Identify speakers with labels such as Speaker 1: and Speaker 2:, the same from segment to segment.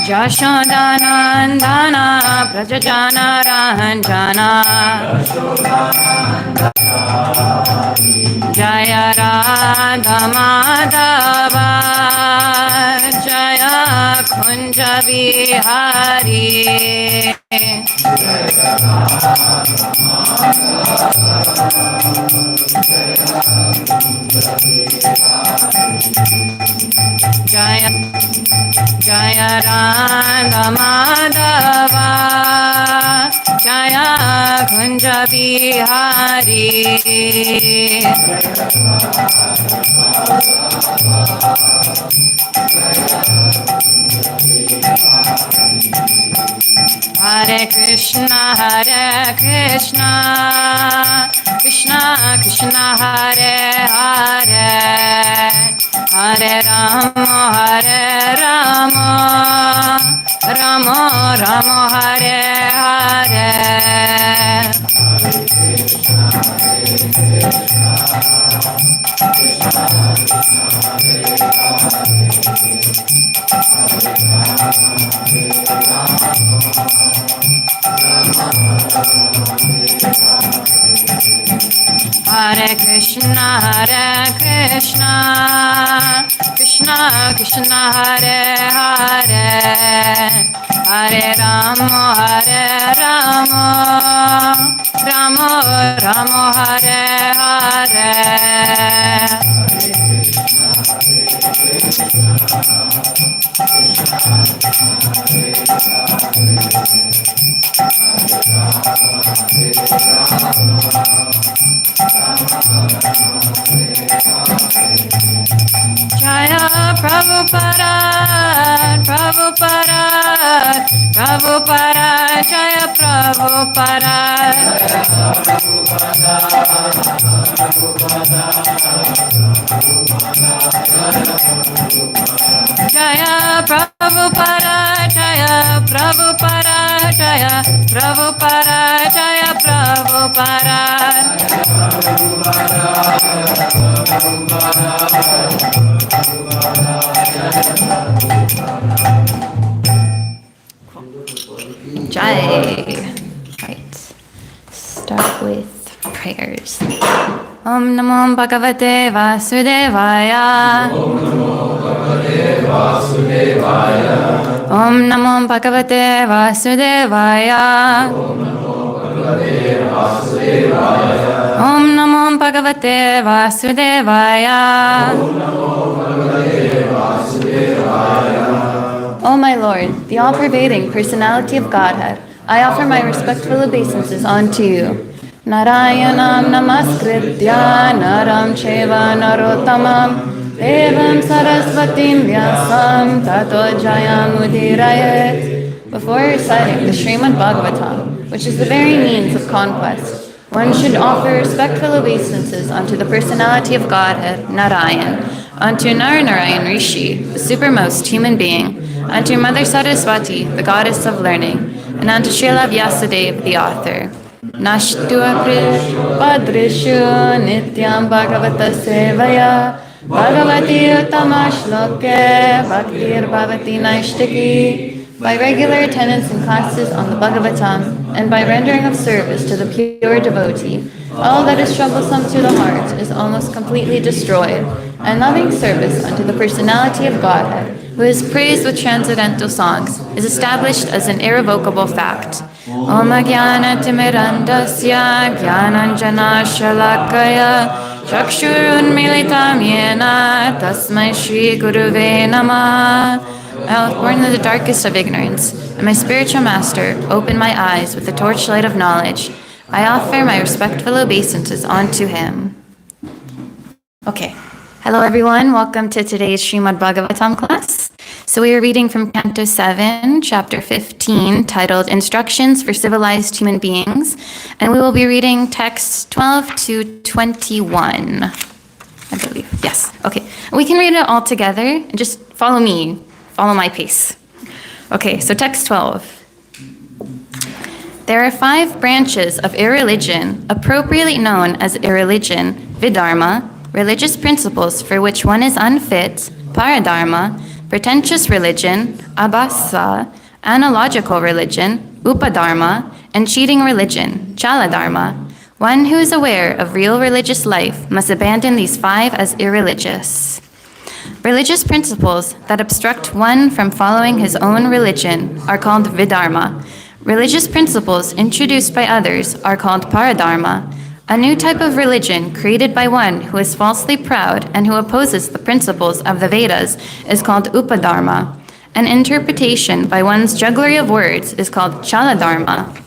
Speaker 1: Jashodanandana Prajajana Ranjana Jaya Radha Madhava Jaya Kunja Vihari Jaya Jaya Radha Madhava Jaya Kunja Vihari Hare Krishna Krishna Krishna Hare Hare Hare Rama Rama Rama Hare Hare Hare Krishna Krishna Krishna Hare Hare Hare Rama Rama Rama Hare Hare Jaya Prabhupada Jaya Prabhupada Jaya Prabhupada Jaya Prabhupada Jaya Prabhupada Jaya Prabhupada Jai. Right. Start with prayers. Om Namo Bhagavate Vasudevaya.
Speaker 2: Om Namo Bhagavate Vasudevaya.
Speaker 1: Om Namo Bhagavate Vasudevaya.
Speaker 2: Om Namo Bhagavate Vasudevaya.
Speaker 1: Om Namo Bhagavate Vasudevaya.
Speaker 2: Om Namo Bhagavate Vasudevaya.
Speaker 1: O my Lord, the all-pervading personality of Godhead, I offer my respectful obeisances unto you. Narayanam namaskritya naram cheva narottamam devam sarasvatim vyasam tato jayamudirayet. Before reciting the Srimad Bhagavatam, which is the very means of conquest, one should offer respectful obeisances unto the personality of Godhead, Narayan, unto Narayan Rishi, the supermost human being, unto Mother Saraswati, the goddess of learning, and unto Srila Vyasadeva, the author. Nashtu padrishu nityam bhagavata sevaya bhagavati utamashloke bhaktir bhavati naishtiki. By regular attendance in classes on the Bhagavatam, and by rendering of service to the pure devotee, all that is troublesome to the heart is almost completely destroyed, and loving service unto the personality of Godhead, who is praised with transcendental songs, is established as an irrevocable fact. Om Jnana Timirandasya Jnananjana Shalakaya Chakshurunmilitam Yena Tasmai Shri Guruve Namah. I was born in the darkest of ignorance, and my spiritual master opened my eyes with the torchlight of knowledge. I offer my respectful obeisances unto him. Okay. Hello, everyone. Welcome to today's Srimad Bhagavatam class. So we are reading from Canto 7, Chapter 15, titled Instructions for Civilized Human Beings, and we will be reading texts 12 to 21, I believe. Yes. Okay. We can read it all together, and just follow me. Follow my pace. Okay, so text 12. There are 5 branches of irreligion, appropriately known as irreligion, vidharma, religious principles for which one is unfit, paradharma, pretentious religion, abhasa, analogical religion, upadharma, and cheating religion, chaladharma. One who is aware of real religious life must abandon these 5 as irreligious. Religious principles that obstruct one from following his own religion are called vidharma. Religious principles introduced by others are called paradharma. A new type of religion created by one who is falsely proud and who opposes the principles of the Vedas is called upadharma. An interpretation by one's jugglery of words is called chaladharma.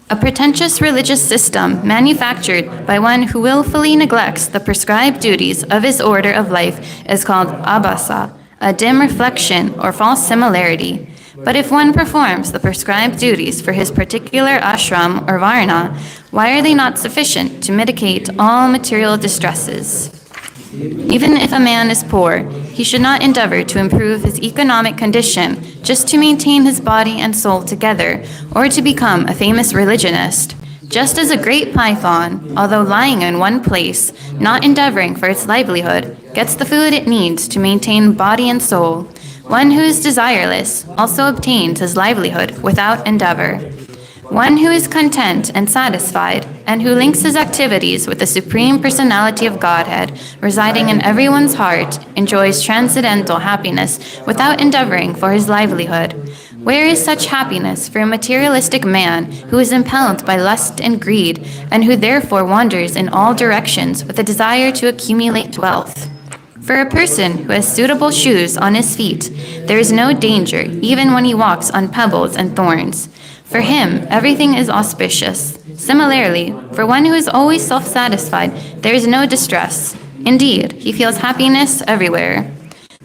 Speaker 1: A pretentious religious system manufactured by one who willfully neglects the prescribed duties of his order of life is called abhasa, a dim reflection or false similarity. But if one performs the prescribed duties for his particular ashram or varna, why are they not sufficient to mitigate all material distresses? Even if a man is poor, he should not endeavor to improve his economic condition just to maintain his body and soul together, or to become a famous religionist. Just as a great python, although lying in one place, not endeavoring for its livelihood, gets the food it needs to maintain body and soul, one who is desireless also obtains his livelihood without endeavor. One who is content and satisfied, and who links his activities with the Supreme Personality of Godhead, residing in everyone's heart, enjoys transcendental happiness without endeavoring for his livelihood. Where is such happiness for a materialistic man who is impelled by lust and greed, and who therefore wanders in all directions with a desire to accumulate wealth? For a person who has suitable shoes on his feet, there is no danger even when he walks on pebbles and thorns. For him, everything is auspicious. Similarly, for one who is always self-satisfied, there is no distress. Indeed, he feels happiness everywhere.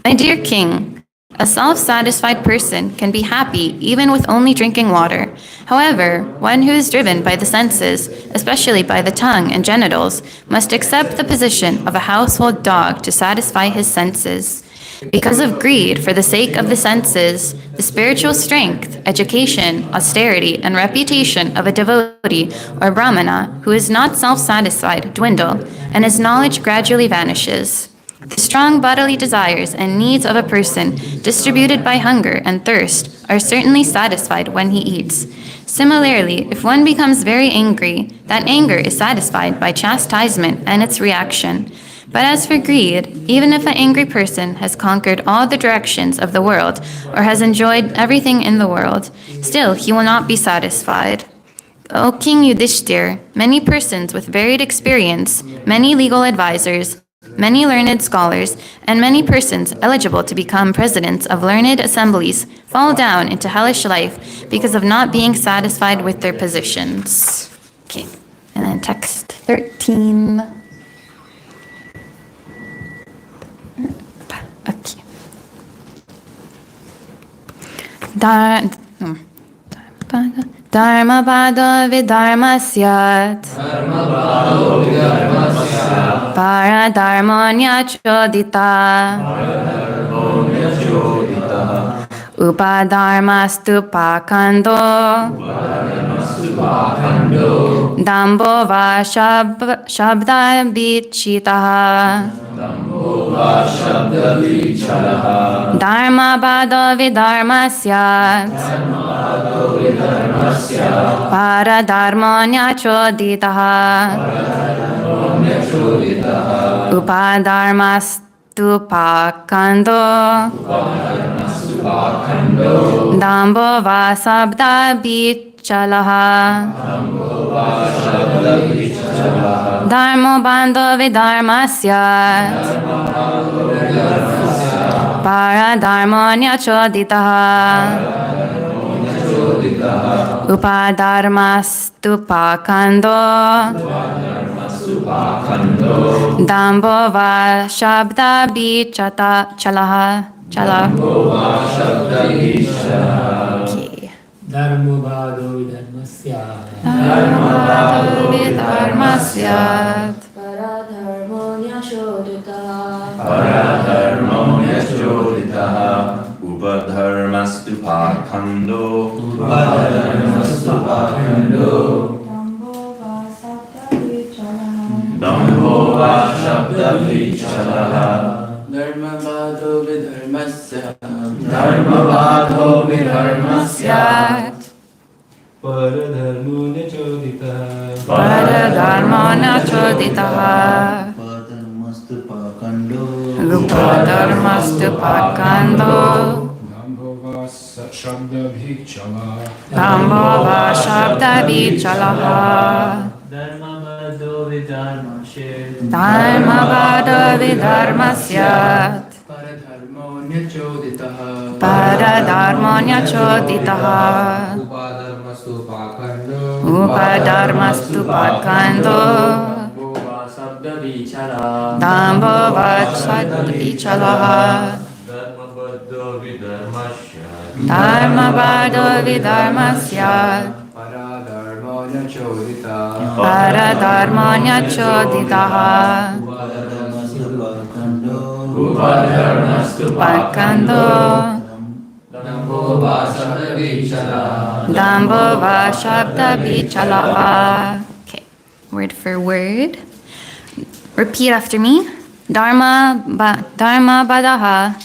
Speaker 1: My dear king, a self-satisfied person can be happy even with only drinking water. However, one who is driven by the senses, especially by the tongue and genitals, must accept the position of a household dog to satisfy his senses. Because of greed for the sake of the senses, the spiritual strength, education, austerity, and reputation of a devotee or brahmana who is not self-satisfied dwindle, and his knowledge gradually vanishes. The strong bodily desires and needs of a person, distributed by hunger and thirst, are certainly satisfied when he eats. Similarly, if one becomes very angry, that anger is satisfied by chastisement and its reaction. But as for greed, even if an angry person has conquered all the directions of the world or has enjoyed everything in the world, still he will not be satisfied. O King Yudhishthir, many persons with varied experience, many legal advisors, many learned scholars, and many persons eligible to become presidents of learned assemblies fall down into hellish life because of not being satisfied with their positions. Okay, and then text 13. Okay. Dharma bhado vidharma syat. Para dharmonya chodita. Upadharmastu pakando. Dambo va shabda bichitaha. Dharma bhado vidharma syat. Para dharmonya choditaha. Upadharmastu pakando. Dambo va sabda bichalaha. Dharmo bando vidharma syat. Para dharmonya choditaha. Upadharmastu pakando. Dambo va shabda bichalaha. Okay.
Speaker 3: Dharma bhado vidharmasyat.
Speaker 1: Dharma bhado vidharmasyat.
Speaker 4: Paradharmonya shodhitaha.
Speaker 2: Paradharmonya choditaha. Upadharmastu pakando. Upadharmastu pakando. Dambo va shabda vichalaha.
Speaker 3: Dharma bhado vidharmasya.
Speaker 1: Dharmanya choditaha. Upadharmastu pakando. Dambhava shabda vichalaha. Dharmavada vidharmasyat. Paradharmonya choditaha. Upadharmastu pakando. Dambhava shabda vichalaha. Dharmavada vidharmasyat. Paradharmonya choditaha. Pakando. Dambhava shabda vichalaha. Okay, word for word. Repeat after me. Dharma badaha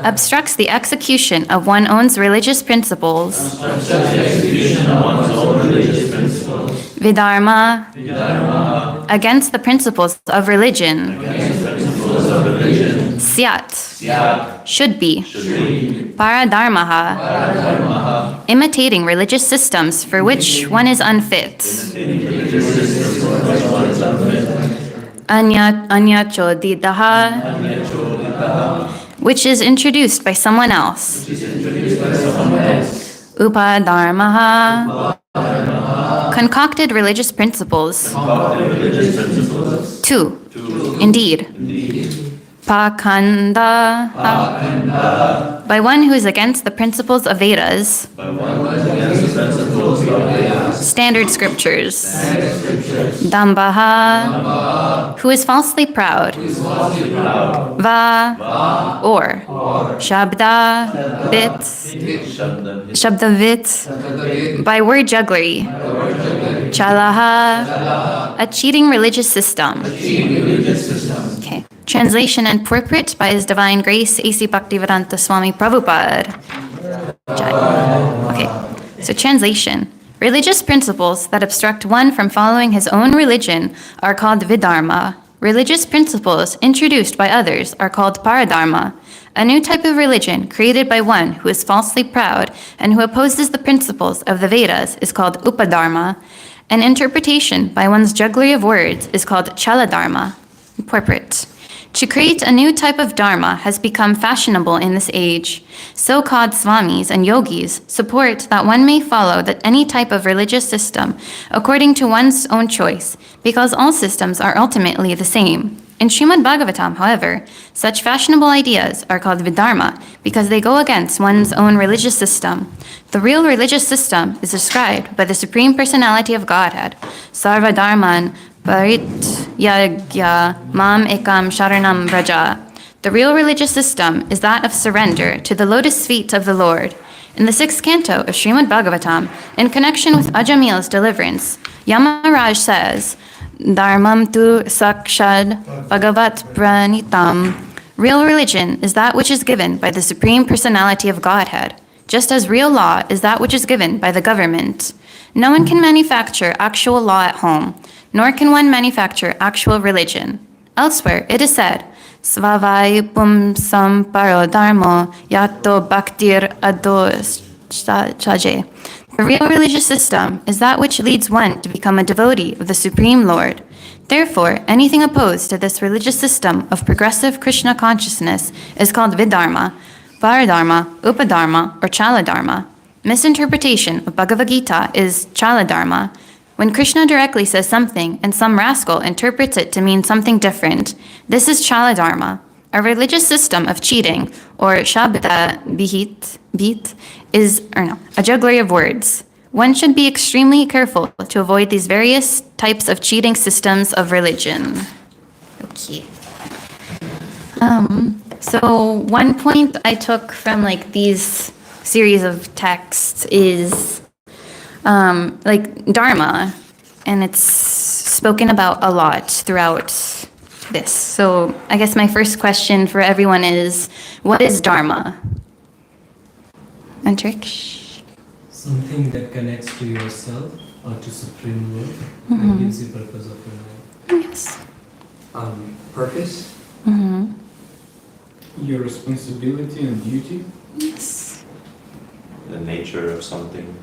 Speaker 1: obstructs the execution of one's own religious principles. Vidharma against the principles of religion. Syat should be. Paradharmaha imitating religious systems for which one is unfit. Anyachoditaha, which is introduced by someone else. Upadharmaha, concocted religious principles. Two, indeed. Pakanda, by one who is against the principles of Vedas. Standard scriptures. Dambaha, who is falsely proud. Va, or. Shabda, vit, by word jugglery. Chalaha, a cheating religious system. Okay. Translation and purport by His Divine Grace A.C. Bhaktivedanta Swami Prabhupada. Okay, so translation. Religious principles that obstruct one from following his own religion are called vidharma. Religious principles introduced by others are called paradharma. A new type of religion created by one who is falsely proud and who opposes the principles of the Vedas is called upadharma. An interpretation by one's jugglery of words is called chaladharma. Purport. To create a new type of dharma has become fashionable in this age. So-called swamis and yogis support that one may follow any type of religious system according to one's own choice, because all systems are ultimately the same. In Srimad Bhagavatam, however, such fashionable ideas are called vidharma because they go against one's own religious system. The real religious system is described by the Supreme Personality of Godhead, Sarva Dharman Parityagya Mam Ekam Sharanam Vraja. The real religious system is that of surrender to the lotus feet of the Lord. In the 6th canto of Srimad Bhagavatam, in connection with Ajamil's deliverance, Yamaraj says, Dharmam tu sakshad bhagavat pranitam. Real religion is that which is given by the Supreme Personality of Godhead, just as real law is that which is given by the government. No one can manufacture actual law at home, nor can one manufacture actual religion. Elsewhere, it is said, Svavai pumsam parodharmo yato bhaktir adochaje. The real religious system is that which leads one to become a devotee of the Supreme Lord. Therefore, anything opposed to this religious system of progressive Krishna consciousness is called vidharma, paradharma, upadharma, or chaladharma. Misinterpretation of Bhagavad Gita is chaladharma. When Krishna directly says something and some rascal interprets it to mean something different, this is chaladharma. A religious system of cheating, or shabda bhit, is a jugglery of words. One should be extremely careful to avoid these various types of cheating systems of religion. Okay. So one point I took from these series of texts is dharma, and it's spoken about a lot throughout this. So I guess my first question for everyone is, what is dharma? Antriksh?
Speaker 3: Something that connects to yourself or to supreme work that gives you purpose of your life.
Speaker 1: Yes.
Speaker 5: Purpose,
Speaker 6: Your responsibility and duty.
Speaker 1: Yes.
Speaker 2: The nature of something.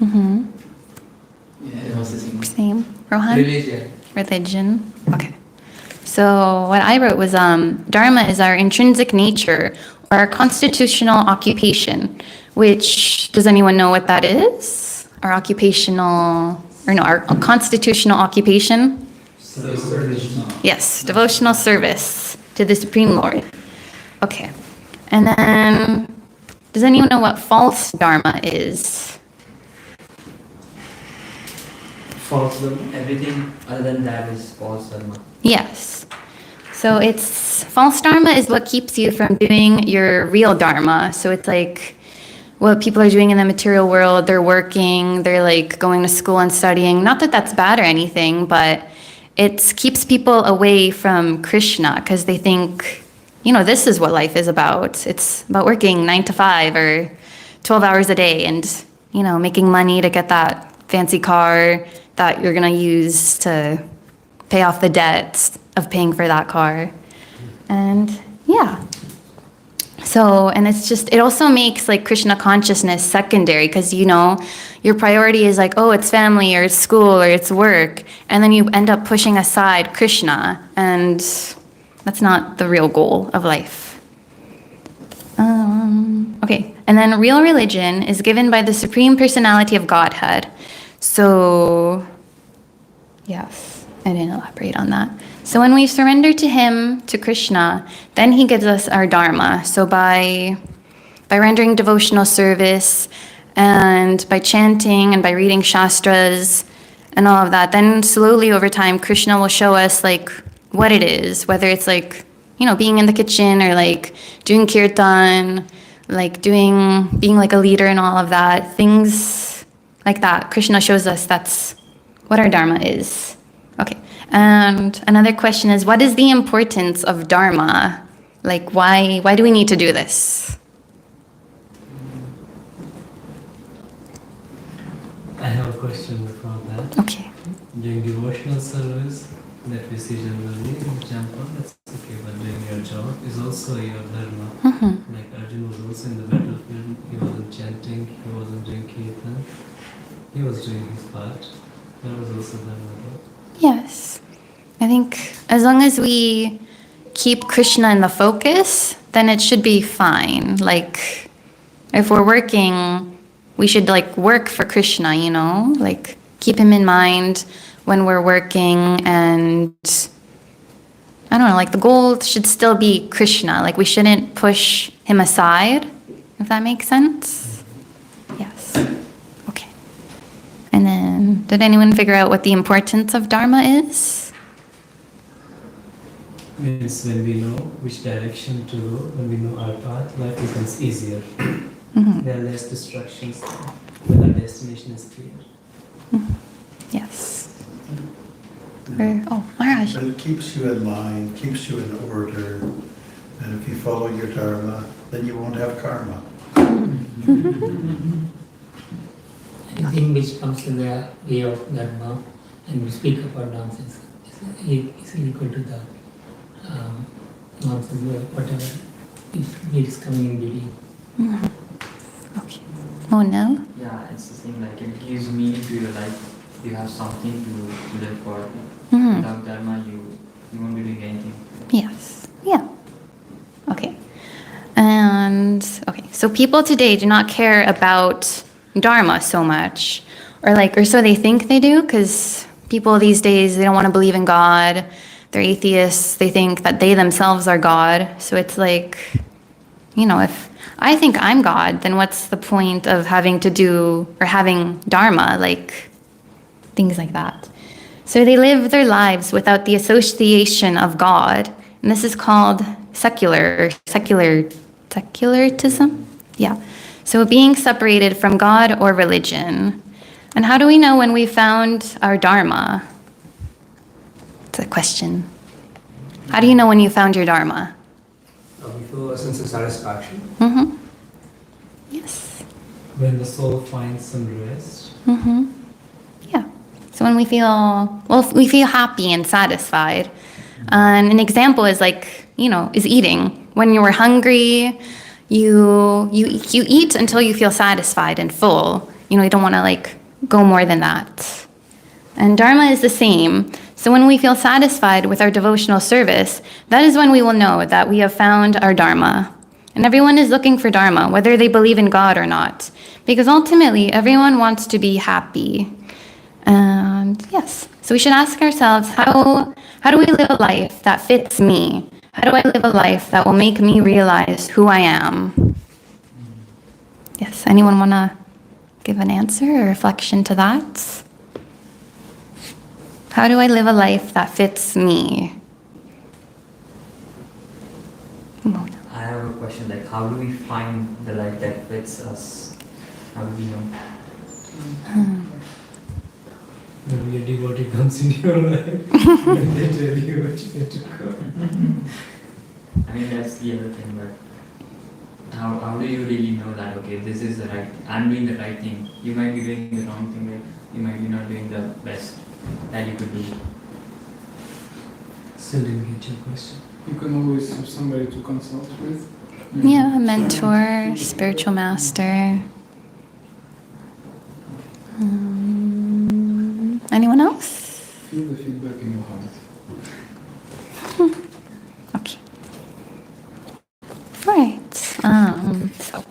Speaker 5: yeah, it was the same.
Speaker 1: Same. Rohan?
Speaker 5: Religion.
Speaker 1: Religion. Okay. So what I wrote was Dharma is our intrinsic nature or our constitutional occupation, which, does anyone know what that is? Our constitutional occupation? Yes, devotional service to the Supreme Lord. Okay. And then, does anyone know what false Dharma is?
Speaker 3: False dharma.
Speaker 5: Everything other than that is false dharma.
Speaker 1: Yes. So it's false dharma is what keeps you from doing your real dharma. So it's like what people are doing in the material world. They're working, they're like going to school and studying. Not that that's bad or anything, but it keeps people away from Krishna because they think, this is what life is about. It's about working 9 to 5 or 12 hours a day and, making money to get that fancy car that you're going to use to pay off the debt of paying for that car. And yeah. So, and it also makes like Krishna consciousness secondary because, your priority is like, oh, it's family or it's school or it's work. And then you end up pushing aside Krishna. And that's not the real goal of life. Okay. And then real religion is given by the Supreme Personality of Godhead. So, yes, I didn't elaborate on that. So when we surrender to him, to Krishna, then he gives us our dharma. So by rendering devotional service and by chanting and by reading shastras and all of that, then slowly over time, Krishna will show us like what it is, whether it's like, being in the kitchen or like doing kirtan, like being like a leader and all of that, things like that. Krishna shows us that's what our dharma is. Okay. And another question is, what is the importance of dharma? Like, why do we need to do this?
Speaker 3: I have a question before that.
Speaker 1: Okay.
Speaker 3: Doing devotional service that we see generally in temple, that's okay, but doing your job is also your dharma. Like Arjuna was also in the battlefield, he wasn't chanting, he wasn't doing kirtan, he was doing his part. That was also dharma.
Speaker 1: Yes. I think as long as we keep Krishna in the focus, then it should be fine. Like, if we're working, we should like work for Krishna, like keep him in mind when we're working, and I don't know, like the goal should still be Krishna. Like we shouldn't push him aside, if that makes sense. Yes. Okay. And then, did anyone figure out what the importance of Dharma is?
Speaker 3: Means when we know which direction to go, when we know our path, life becomes easier. There are less distractions when our destination is clear.
Speaker 1: Yes. Maharaj.
Speaker 7: But it keeps you in line, keeps you in order, and if you follow your dharma, then you won't have karma.
Speaker 3: Anything which comes in the way of dharma and we speak about nonsense is equal to the nonsense, whatever is coming in between.
Speaker 1: Okay. Oh no?
Speaker 5: Yeah, it's the same, like it gives meaning to your life. You have something to live for. Without dharma, you won't be doing anything.
Speaker 1: Yes. Yeah. Okay. And, okay, so people today do not care about dharma so much, or so they think they do, because people these days, they don't want to believe in God. They're atheists. They think that they themselves are God. So it's like, if I think I'm God, then what's the point of having dharma, like things like that. So they live their lives without the association of God, and this is called secularism. Yeah. So being separated from God or religion. And how do we know when we found our dharma? It's a question. How do you know when you found your dharma?
Speaker 8: We feel a sense of satisfaction.
Speaker 1: Yes.
Speaker 3: When the soul finds some rest.
Speaker 1: Yeah. So when we feel happy and satisfied. And an example is like, is eating. When you were hungry, you eat until you feel satisfied and full. You don't want to like go more than that. And Dharma is the same. So when we feel satisfied with our devotional service, that is when we will know that we have found our Dharma. And everyone is looking for Dharma, whether they believe in God or not. Because ultimately, everyone wants to be happy. And yes, so we should ask ourselves, how do we live a life that fits me? How do I live a life that will make me realize who I am? Yes, anyone want to give an answer or reflection to that? How do I live a life that fits me?
Speaker 5: I have a question, like how do we find the life that fits us? How do we know?
Speaker 3: Maybe a devotee comes in your life and they tell you what you need to go.
Speaker 5: I mean, that's the other thing, but how do you really know that, okay, this is the right, I'm doing the right thing? You might be doing the wrong thing, like you might be not doing the best that you could do.
Speaker 3: Still didn't get your question.
Speaker 6: You can always have somebody to consult with.
Speaker 1: Yeah, a mentor, spiritual master. Anyone else?
Speaker 6: Feel the feedback in your heart.
Speaker 1: Okay. Right. So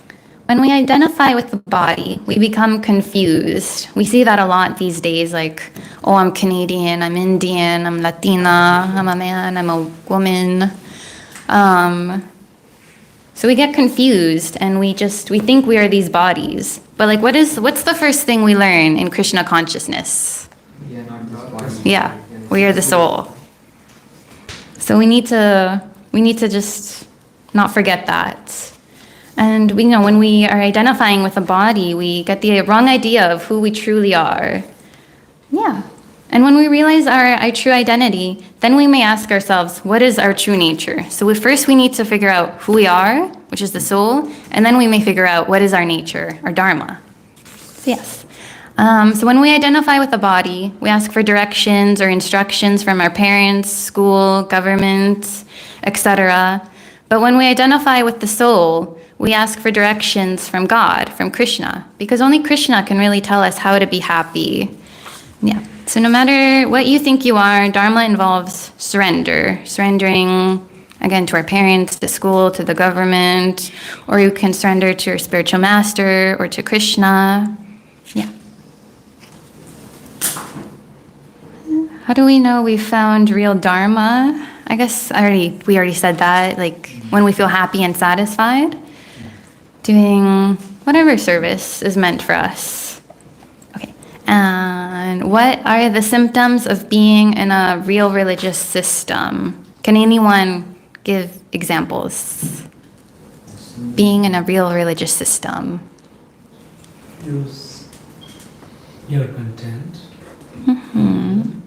Speaker 1: when we identify with the body, we become confused. We see that a lot these days, like, oh, I'm Canadian, I'm Indian, I'm Latina, I'm a man, I'm a woman. So we get confused and we think we are these bodies. But like, what's the first thing we learn in Krishna consciousness?
Speaker 5: We are not this body.
Speaker 1: Yeah, we are the soul. So we need to just not forget that. And we know when we are identifying with a body, we get the wrong idea of who we truly are. Yeah. And when we realize our true identity, then we may ask ourselves, what is our true nature? So first we need to figure out who we are, which is the soul, and then we may figure out what is our nature, our dharma. So yes. So when we identify with the body, we ask for directions or instructions from our parents, school, government, etc. But when we identify with the soul, we ask for directions from God, from Krishna, because only Krishna can really tell us how to be happy. Yeah. So no matter what you think you are, Dharma involves surrendering, again, to our parents, to school, to the government, or you can surrender to your spiritual master or to Krishna. Yeah. How do we know we found real Dharma? I guess we already said that, like when we feel happy and satisfied, doing whatever service is meant for us. Okay. And what are the symptoms of being in a real religious system? Can anyone give examples? Being in a real religious system.
Speaker 3: You're content.
Speaker 1: Mm-hmm.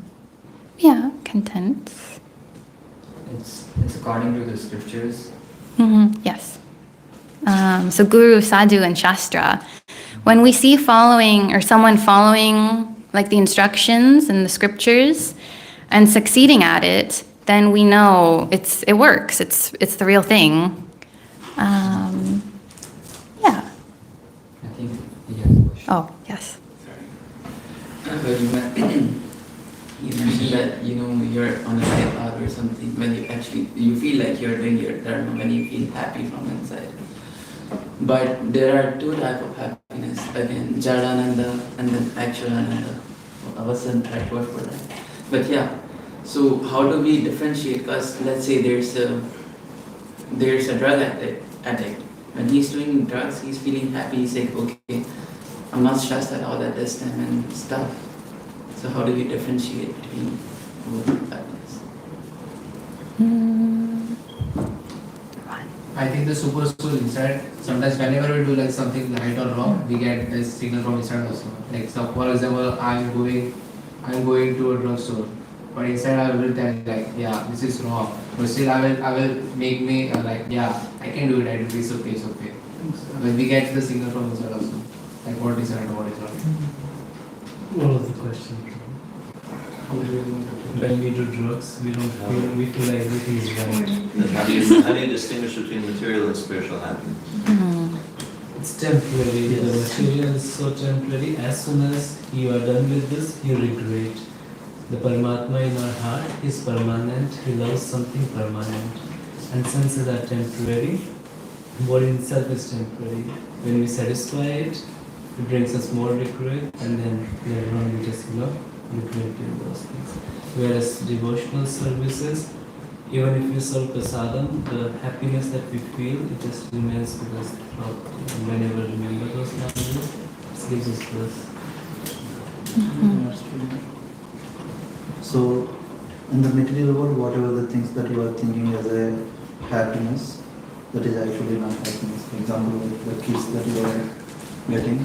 Speaker 1: Yeah, content.
Speaker 5: It's according to the scriptures.
Speaker 1: Mm-hmm. Yes. So Guru, Sadhu, and Shastra. When we see someone following like the instructions in the scriptures and succeeding at it, then we know it works. It's the real thing. Yeah.
Speaker 5: I think he has a question.
Speaker 1: Oh, yes.
Speaker 9: You mentioned that you're on a right path or something when you feel like you're doing your dharma when you feel happy from inside. But there are two types of happiness, again, Jadananda and then actual Ananda. I wasn't the right word for that. But yeah, so how do we differentiate? Because let's say there's a drug addict. When he's doing drugs, he's feeling happy. He's like, okay, I'm not stressed at all at this time and stuff. So how do we differentiate between both happiness?
Speaker 8: I think the super soul inside, sometimes whenever we do like something right or wrong, we get a signal from inside also. Like so for example, I'm going to a drugstore, but inside I will tell like, yeah, this is wrong. But still I will make me like, yeah, I can do it, it's okay, it's okay. But we get the signal from inside also. Like what is right and what is wrong.
Speaker 3: What was the question? When we do drugs, we don't feel, we feel like everything is right.
Speaker 2: Then how do you distinguish between material and spiritual happiness?
Speaker 3: It's temporary. The material is so temporary. As soon as you are done with this, you regret. The Paramatma in our heart is permanent. He loves something permanent. And senses are temporary. Body itself is temporary. When we satisfy it, it brings us more regret, and then later on we just regret in those things. Whereas devotional services, even if we serve prasadam, the happiness that we feel, it just remains because whenever we remember those memories, it gives us bliss.
Speaker 10: So, in the material world, whatever the things that you are thinking as a happiness, that is actually not happiness. For example, like the kids that you are getting,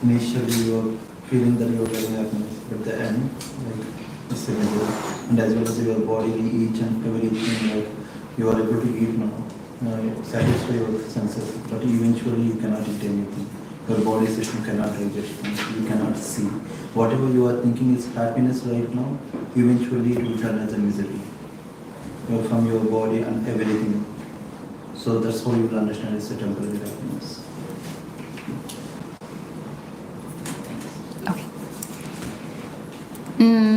Speaker 10: initially you are feeling that you are getting happiness, but at the end, like it's similar. And as well as your body, each and everything, like you are able to eat now, satisfy your senses, but eventually you cannot eat anything. Your body system cannot digest things, you cannot see. Whatever you are thinking is happiness right now, eventually it will turn as a misery. From your body and everything. So that's how you will understand it's a temporary happiness.
Speaker 1: Okay.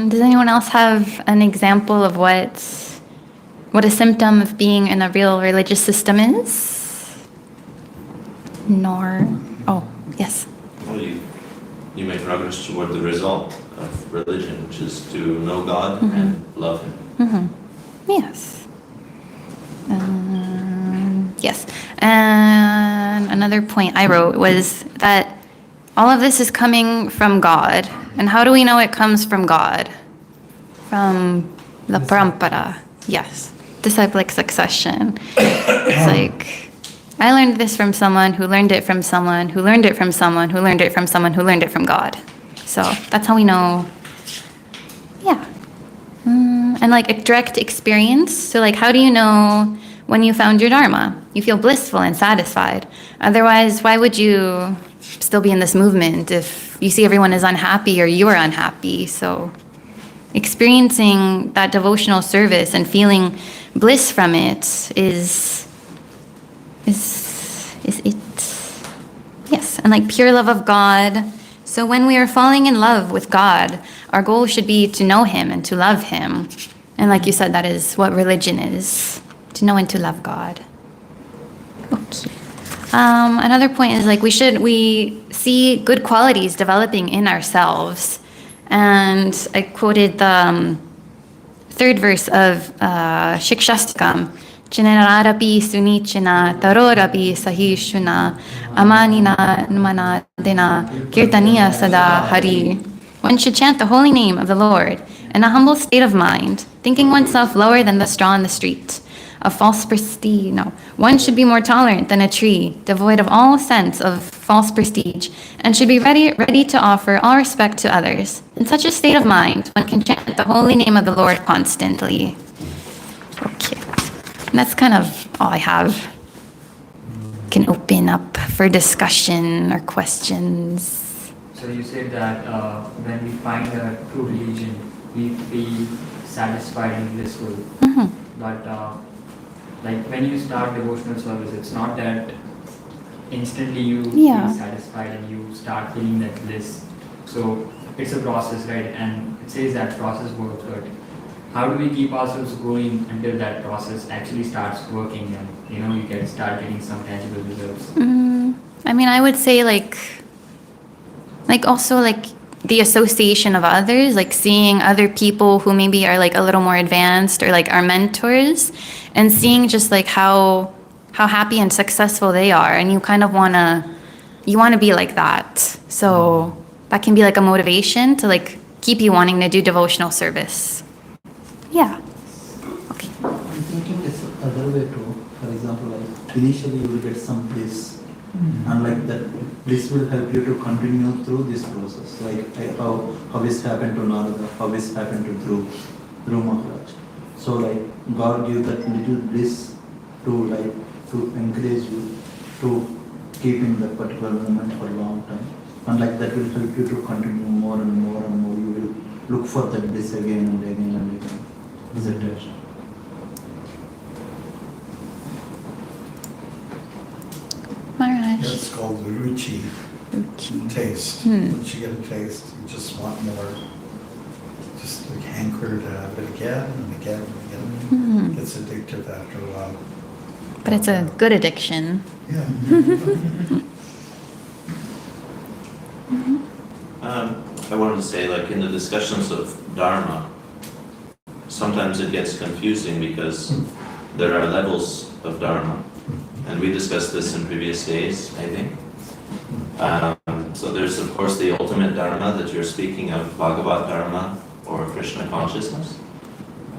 Speaker 1: Does anyone else have an example of what a symptom of being in a real religious system is? Oh, yes.
Speaker 2: Well, you make progress toward the result of religion, which is to know God and love Him.
Speaker 1: Yes. Yes. And another point I wrote was that all of this is coming from God. And how do we know it comes from God? From the parampara. Yes. Disciplic succession. It's like, I learned this from someone who learned it from someone who learned it from someone who learned it from someone who learned it from God. So that's how we know. Yeah. And like a direct experience. So like, how do you know when you found your dharma? You feel blissful and satisfied. Otherwise, why would you still be in this movement if you see everyone is unhappy or you are unhappy? So experiencing that devotional service and feeling bliss from it is it. Yes, and like pure love of God. So when we are falling in love with God, our goal should be to know Him and to love Him. And like you said, that is what religion is, to know and to love God. Okay. Another point is like we see good qualities developing in ourselves. And I quoted the third verse of Shikshastakam. Chinararapi sunichina tarorapi sahishuna amanina nmana dena kirtaniya sada hari. One should chant the holy name of the Lord in a humble state of mind, thinking oneself lower than the straw in the street. One should be more tolerant than a tree, devoid of all sense of false prestige, and should be ready to offer all respect to others. In such a state of mind, one can chant the holy name of the Lord constantly. Okay. And that's kind of all I have. Can open up for discussion or questions.
Speaker 5: So you said that when we find a true religion, we feel satisfied and blissful. But like when you start devotional service, it's not that instantly you feel satisfied and you start feeling that bliss. So it's a process, right? And it says that process works, but how do we keep ourselves going until that process actually starts working and you start getting some tangible results?
Speaker 1: I mean, I would say like also like the association of others, like seeing other people who maybe are like a little more advanced or like our mentors, and seeing just like how happy and successful they are, and you kind of wanna be like that. So that can be like a motivation to like keep you wanting to do devotional service. Yeah. Okay.
Speaker 10: I'm thinking it's the other way too. For example, like initially you will get some bliss, and like that bliss will help you to continue through this process. Like how this happened to Narada, how this happened to Dhruv Maharaj. So like God gave that little bliss to encourage you to keep in that particular moment for a long time, and like that will help you to continue more and more and more. You will look for that bliss again and again and again. Is it right?
Speaker 1: Maharaj.
Speaker 7: That's called the ruchi, taste.
Speaker 1: Hmm.
Speaker 7: Once you get a taste, you just want more. Just like hanker to have it again and again and again.
Speaker 1: Hmm.
Speaker 7: It's addictive after a while.
Speaker 1: But it's a good addiction.
Speaker 7: Yeah.
Speaker 2: I wanted to say, like in the discussions of Dharma, sometimes it gets confusing because there are levels of Dharma, and we discussed this in previous days, I think. So there's of course the ultimate Dharma that you're speaking of, Bhagavat Dharma or Krishna consciousness,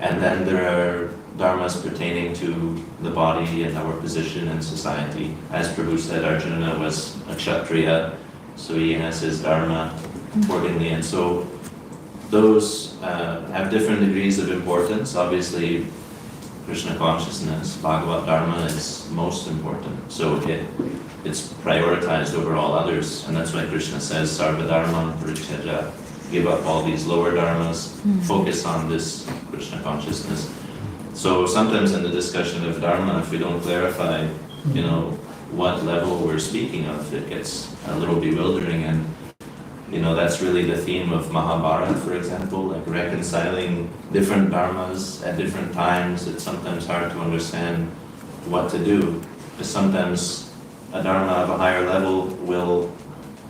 Speaker 2: and then there are dharmas pertaining to the body and our position in society. As Prabhu said, Arjuna was a Kshatriya, so he has his dharma accordingly, and so those have different degrees of importance. Obviously, Krishna consciousness, Bhagavat Dharma is most important, so it's prioritized over all others, and that's why Krishna says, Sarva Dharma Parityajya, give up all these lower dharmas, focus on this Krishna consciousness. So sometimes in the discussion of Dharma, if we don't clarify, what level we're speaking of, it gets a little bewildering, and that's really the theme of Mahabharata, for example, like reconciling different dharmas at different times. It's sometimes hard to understand what to do, because sometimes a dharma of a higher level will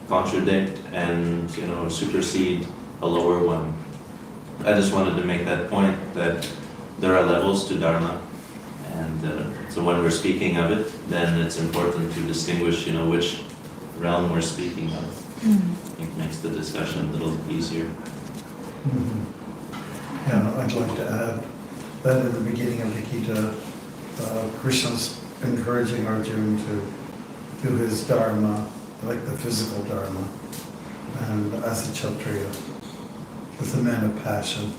Speaker 2: contradict and supersede a lower one. I just wanted to make that point that there are levels to dharma, and so when we're speaking of it, then it's important to distinguish which realm we're speaking of. It makes the discussion a little easier.
Speaker 7: Yeah, I'd like to add that in the beginning of the Gita, Krishna's encouraging Arjuna to do his dharma, like the physical dharma, and as a Kshatriya, with the man of passion.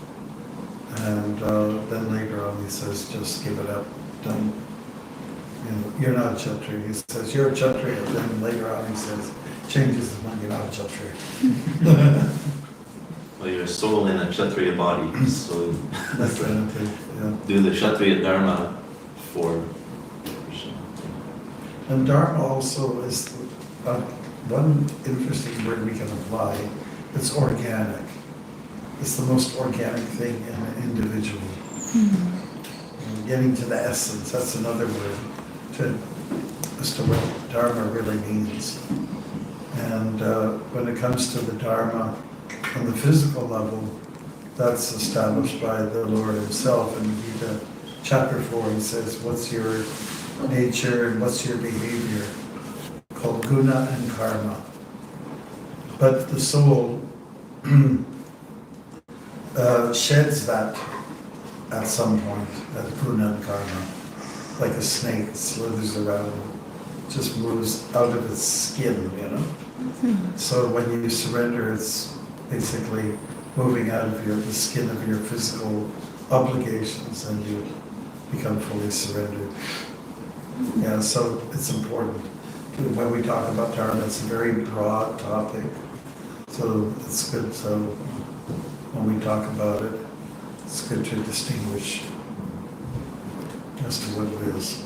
Speaker 7: And then later on he says, just give it up, don't, you're not a Kshatriya. He says, you're a Kshatriya. Then later on he says, changes his mind, you're not a Kshatriya.
Speaker 2: Well, you're a soul in a Kshatriya body, so
Speaker 7: That's right, yeah.
Speaker 2: do the Kshatriya dharma for Krishna.
Speaker 7: And dharma also is one interesting word we can apply. It's organic. It's the most organic thing in an individual. Getting to the essence, that's another word as to what dharma really means. And when it comes to the dharma on the physical level, that's established by the Lord himself. In Gita chapter 4, he says, what's your nature and what's your behavior? Called guna and karma. But the soul sheds that at some point, that guna and karma. Like a snake, it slithers around, just moves out of its skin, So when you surrender, it's basically moving out of the skin of your physical obligations, and you become fully surrendered. Yeah, so it's important. When we talk about dharma, it's a very broad topic, so it's good. So when we talk about it, it's good to distinguish as to what it is.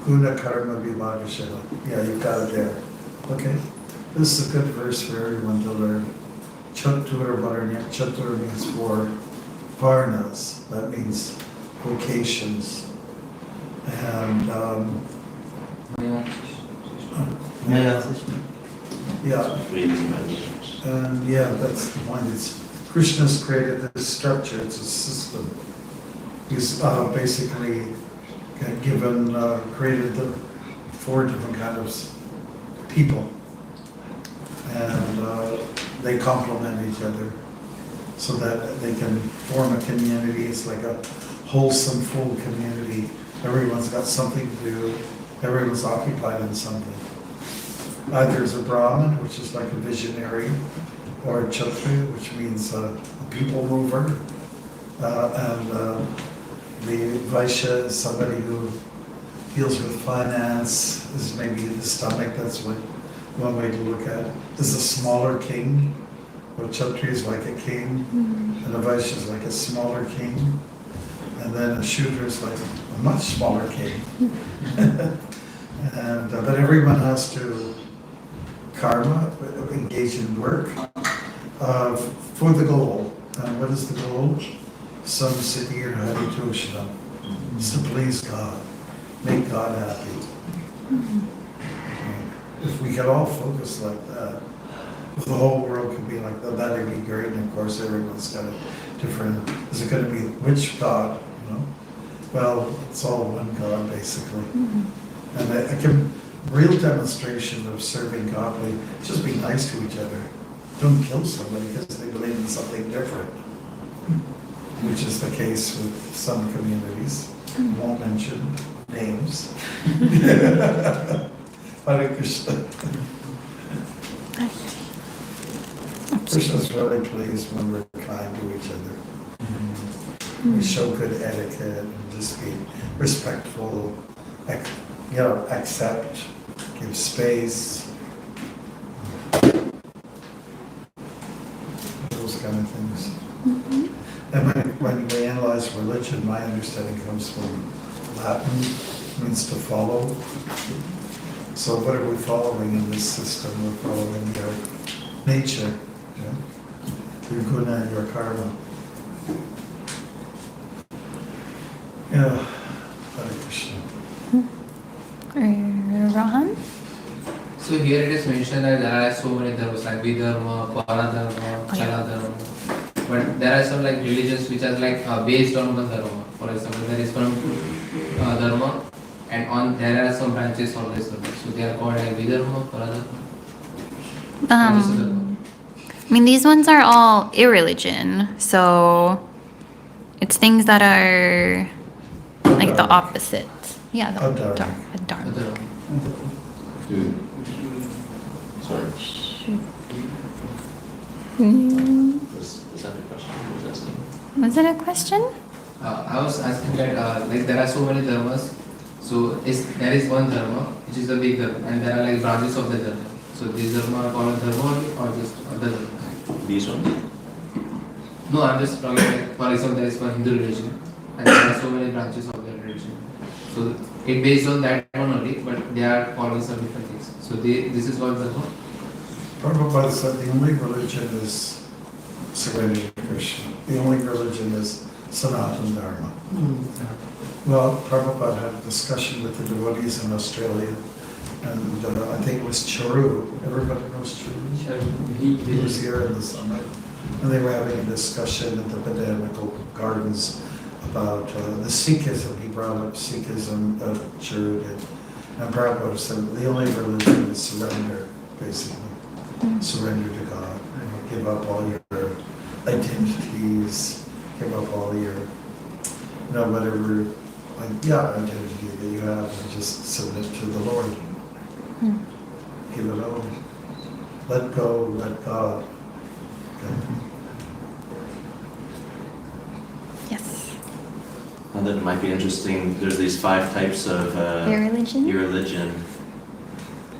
Speaker 7: Guna karma vibhagashena. Yeah, you've got it there. Okay. This is a good verse for everyone to learn. Chatur varnya. Chatur means four. Varnas, that means vocations. And yeah. And yeah, that's the point. It's Krishna's created this structure. It's a system. He's basically created the four different kinds of people, and they complement each other so that they can form a community. It's like a wholesome, full community. Everyone's got something to do. Everyone's occupied in something. Either as a Brahmin, which is like a visionary, or a Kshatriya, which means a people mover, and the Vaishya is somebody who deals with finance, is maybe the stomach, that's one way to look at it. Is a smaller king, a Kshatriya is like a king, and a Vaishya is like a smaller king, and then a Shudra is like a much smaller king. And but everyone has to karma, engage in work for the goal. And what is the goal? Some Siddhi or Haritoshanam. It's to please God, make God happy. If we could all focus like that, if the whole world could be like that, that'd be great. And of course, everyone's got a different. Is it going to be which God? You know, well, it's all one God basically. And I can real demonstration of serving godly. Just be nice to each other. Don't kill somebody because they believe in something different, which is the case with some communities. Won't mention names. Hare Krishna. Krishna's really pleased when we're kind to each other. We show good etiquette and just be respectful, accept, give space. Those kind of things. And when we analyze religion, my understanding comes from Latin, means to follow. So what are we following in this system? We're following your nature, your guna and your karma. Yeah, Hare Krishna.
Speaker 1: Rohan?
Speaker 8: So here it is mentioned that there are so many dharmas like Vidharma, Paradharma, Chaladharma. But there are some like religions which are like based on one dharma. For example, there is one dharma, and on there are some branches of this dharma. So they are called like Vidharma, Paradharma.
Speaker 1: I mean, these ones are all irreligion, so it's things that are like the opposite. Yeah, the
Speaker 7: Adharma.
Speaker 1: Adharma.
Speaker 2: Sorry.
Speaker 1: Mm.
Speaker 2: Was that the question you were asking?
Speaker 1: Was it a question?
Speaker 8: I was asking that like there are so many dharmas. So there is one dharma which is the big dharma, and there are like branches of the dharma. So these dharma are called dharma or just other dharma?
Speaker 2: These ones?
Speaker 8: No, I'm just talking like, for example, there is one Hindu religion, and there are so many branches of that religion. So it based on that one only, but they are following some different things. So this is called dharma.
Speaker 7: Prabhupada said the only religion is surrender to Krishna. The only religion is Sanatana Dharma. Well, Prabhupada had a discussion with the devotees in Australia, and I think it was Charu. Everybody knows Charu? He was here in the summit, and they were having a discussion at the Botanical Gardens about the Sikhism. He brought up Sikhism, Charu did. And Prabhupada said the only religion is surrender, basically. Surrender to God. Give up all your identities, give up all your, whatever, identity that you have, and just submit to the Lord. Give it all. Let go, let God. Okay.
Speaker 1: Yes.
Speaker 2: And then it might be interesting, there's these 5 types of irreligion.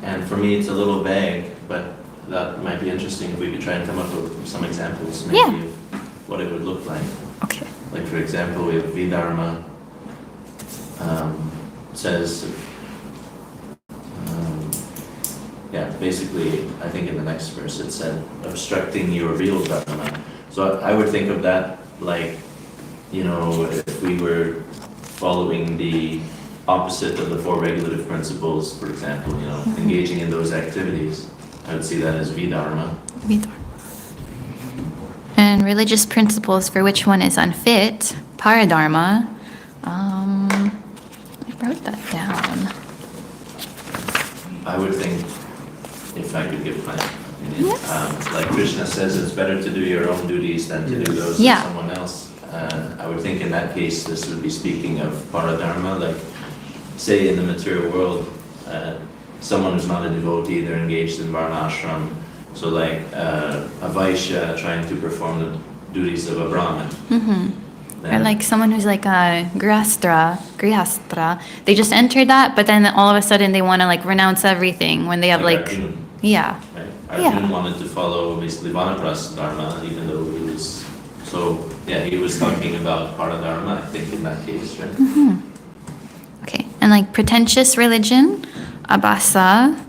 Speaker 2: And for me, it's a little vague, but that might be interesting if we could try and come up with some examples, maybe, of what it would look like.
Speaker 1: Okay.
Speaker 2: Like, for example, we have Vidharma, says, basically, I think in the next verse it said, obstructing your real dharma. So I would think of that like, if we were following the opposite of the 4 regulative principles, for example, engaging in those activities, I would see that as Vidharma.
Speaker 1: And religious principles for which one is unfit, Paradharma. I wrote that down.
Speaker 2: I would think, if I could give my opinion, like Krishna says, it's better to do your own duties than to do those of someone else. I would think in that case, this would be speaking of Paradharma, like say in the material world, someone who's not a devotee, they're engaged in Varnashram. So like a Vaishya trying to perform the duties of a Brahmin.
Speaker 1: Or like someone who's like a Grihastra, they just entered that, but then all of a sudden they want to like renounce everything when they have like
Speaker 2: Arjuna,
Speaker 1: yeah.
Speaker 2: right? Arjuna wanted to follow basically Vanaprastha Dharma, even though he was, so yeah, he was talking about Paradharma, I think, in that case, right?
Speaker 1: Okay, and like pretentious religion, abasa.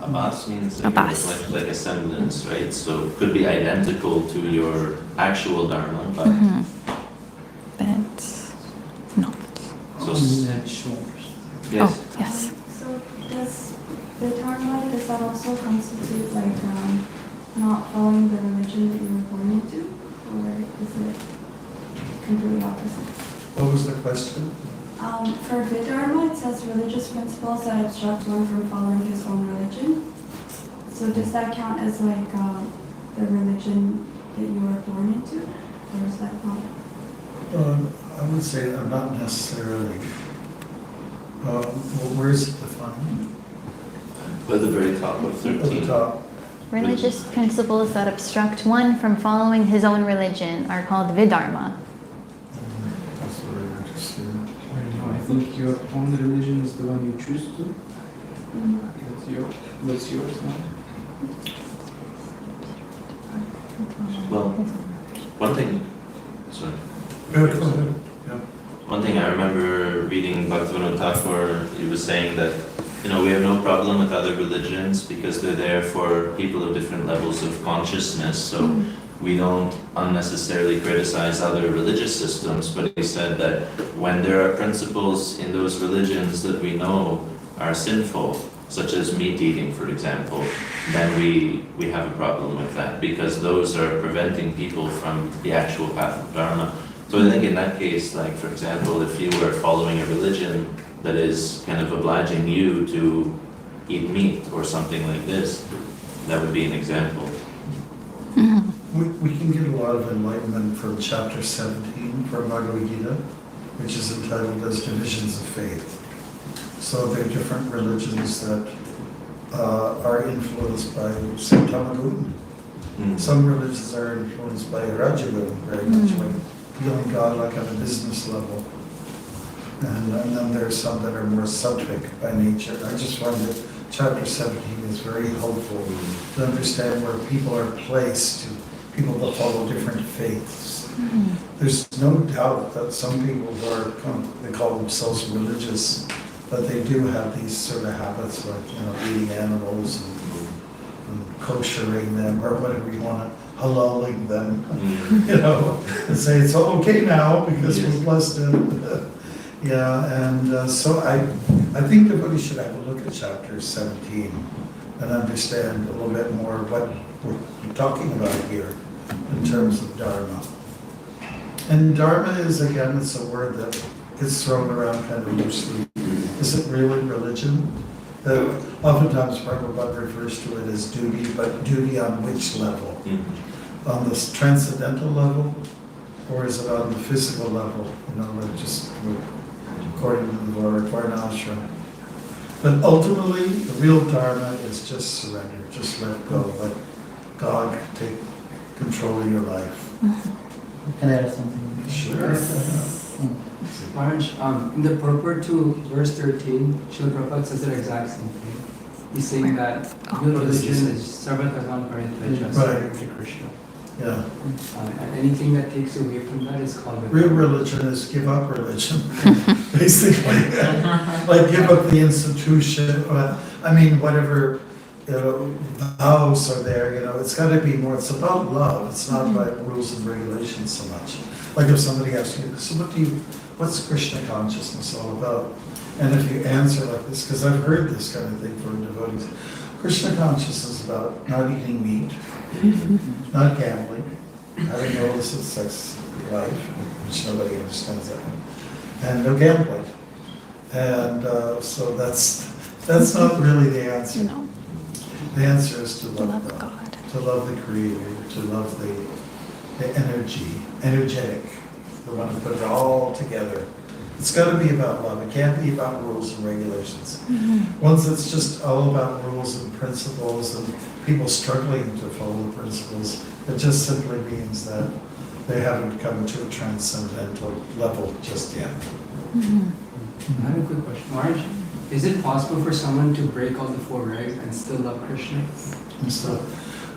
Speaker 2: Abbas means
Speaker 1: Abbas.
Speaker 2: like a semblance, right? So it could be identical to your actual Dharma, but
Speaker 1: But it's not.
Speaker 2: so
Speaker 1: Oh, yes.
Speaker 4: So does the Dharma, does that also constitute like not following the religion that you were born into? Or is it completely opposite?
Speaker 7: What was the question?
Speaker 4: For Vidharma, it says religious principles that obstruct one from following his own religion. So does that count as like the religion that you were born into? Or is that not?
Speaker 7: I would say not necessarily. Where is it defined?
Speaker 2: at the very top of
Speaker 7: At the
Speaker 2: 13.
Speaker 7: top.
Speaker 1: Religious principles that obstruct one from following his own religion are called vidharma.
Speaker 7: That's very interesting.
Speaker 6: I think your own religion is the one you choose to. That's yours now.
Speaker 2: Well, one thing, sorry.
Speaker 7: Go ahead. Yeah.
Speaker 2: One thing I remember reading Bhaktivinoda Thakur, he was saying that, you know, we have no problem with other religions because they're there for people of different levels of consciousness, so we don't unnecessarily criticize other religious systems, but he said that when there are principles in those religions that we know are sinful, such as meat eating, for example, then we have a problem with that because those are preventing people from the actual path of Dharma. So I think in that case, like for example, if you were following a religion that is kind of obliging you to eat meat or something like this, that would be an example.
Speaker 7: We can get a lot of enlightenment from chapter 17 from Bhagavad Gita, which is entitled as Divisions of Faith. So there are different religions that are influenced by, say, Tamagun. Some religions are influenced by Rajagun, very much like feeling God like on a business level. And then there are some that are more sattvic by nature. I just find that chapter 17 is very helpful to understand where people are placed, people that follow different faiths. There's no doubt that some people who are, they call themselves religious, but they do have these sort of habits like, you know, eating animals and koshering them or whatever you want to, halaling them, you know, and say it's all okay now because we're blessed in. Yeah, and so I think everybody should have a look at chapter 17 and understand a little bit more what we're talking about here in terms of Dharma. And Dharma is, again, it's a word that gets thrown around kind of loosely. Is it really religion? Oftentimes Prabhupada refers to it as duty, but duty on which level? On the transcendental level? Or is it on the physical level? You know, like just according to the Varnashram. But ultimately, the real Dharma is just surrender, just let go, let God take control of your life.
Speaker 10: Can I add something?
Speaker 7: Sure.
Speaker 6: Maharaj, in the purport to verse 13, Srila Prabhupada says the exact same thing. He's saying that your religion is Sarvatavam Paritvaja, serving to Krishna.
Speaker 7: Yeah.
Speaker 6: And anything that takes you away from that is called
Speaker 7: Real religion is give up religion, basically. Like give up the institution, I mean, whatever, you know, vows are there, you know, it's got to be more, it's about love, it's not about rules and regulations so much. Like if somebody asks you, so what's Krishna consciousness all about? And if you answer like this, because I've heard this kind of thing from devotees, Krishna consciousness is about not eating meat, not gambling, having no illicit sex life, which nobody understands that one, and no gambling. And so that's not really the answer.
Speaker 1: No.
Speaker 7: The answer is to love
Speaker 1: Love
Speaker 7: God,
Speaker 1: God.
Speaker 7: to love the Creator, to love the energetic, the one who put it all together. It's got to be about love. It can't be about rules and regulations. Once it's just all about rules and principles and people struggling to follow the principles, it just simply means that they haven't come to a transcendental level just yet.
Speaker 6: I have a quick question. Maharaj, Is it possible for someone to break all the four, right, and still love Krishna?
Speaker 7: And so,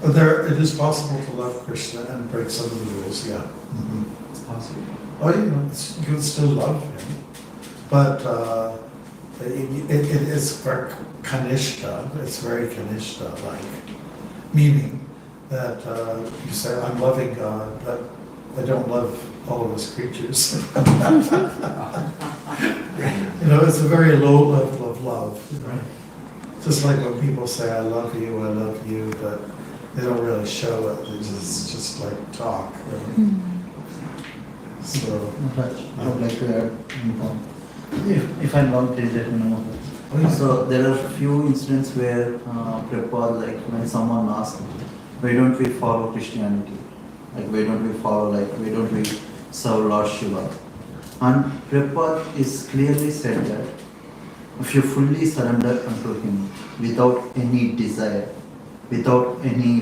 Speaker 7: it is possible to love Krishna and break some of the rules, yeah. Mhm.
Speaker 6: It's possible.
Speaker 7: Oh, you can still love him, but it is for kanishta, it's very kanishta-like, meaning that you say, I'm loving God, but I don't love all of his creatures. It's a very low level of love. Just like when people say, I love you, but they don't really show it, it's just like talk. Right? So,
Speaker 10: I would like to add one point. If I'm wrong, please let me know. So there are few incidents where Prabhupada, like when someone asks, why don't we follow Christianity? Like why don't we serve Lord Shiva? And Prabhupada is clearly said that if you fully surrender unto him without any desire, without any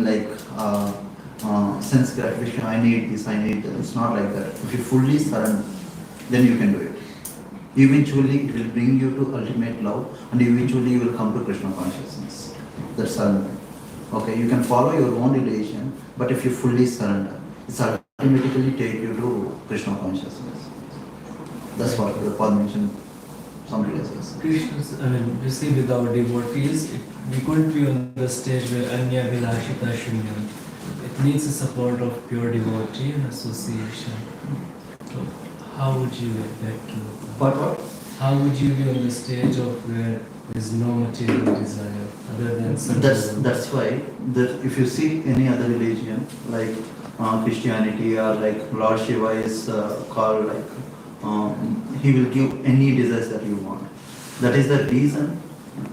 Speaker 10: sense gratification, I need this, it's not like that. If you fully surrender, then you can do it. Eventually it will bring you to ultimate love, and eventually you will come to Krishna consciousness. That's surrender. Okay, you can follow your own religion, but if you fully surrender, it's automatically take you to Krishna consciousness. That's what the Prabhupada mentioned some places.
Speaker 3: Krishna's, you see, with our devotees, we couldn't be on the stage where Anya Vilashita Shunya. It needs the support of pure devotee and association. So how would you get to
Speaker 10: What?
Speaker 3: How would you be on the stage of where there is no material desire other than
Speaker 10: That's why if you see any other religion like Christianity or like Lord Shiva is called like he will give any desires that you want. That is the reason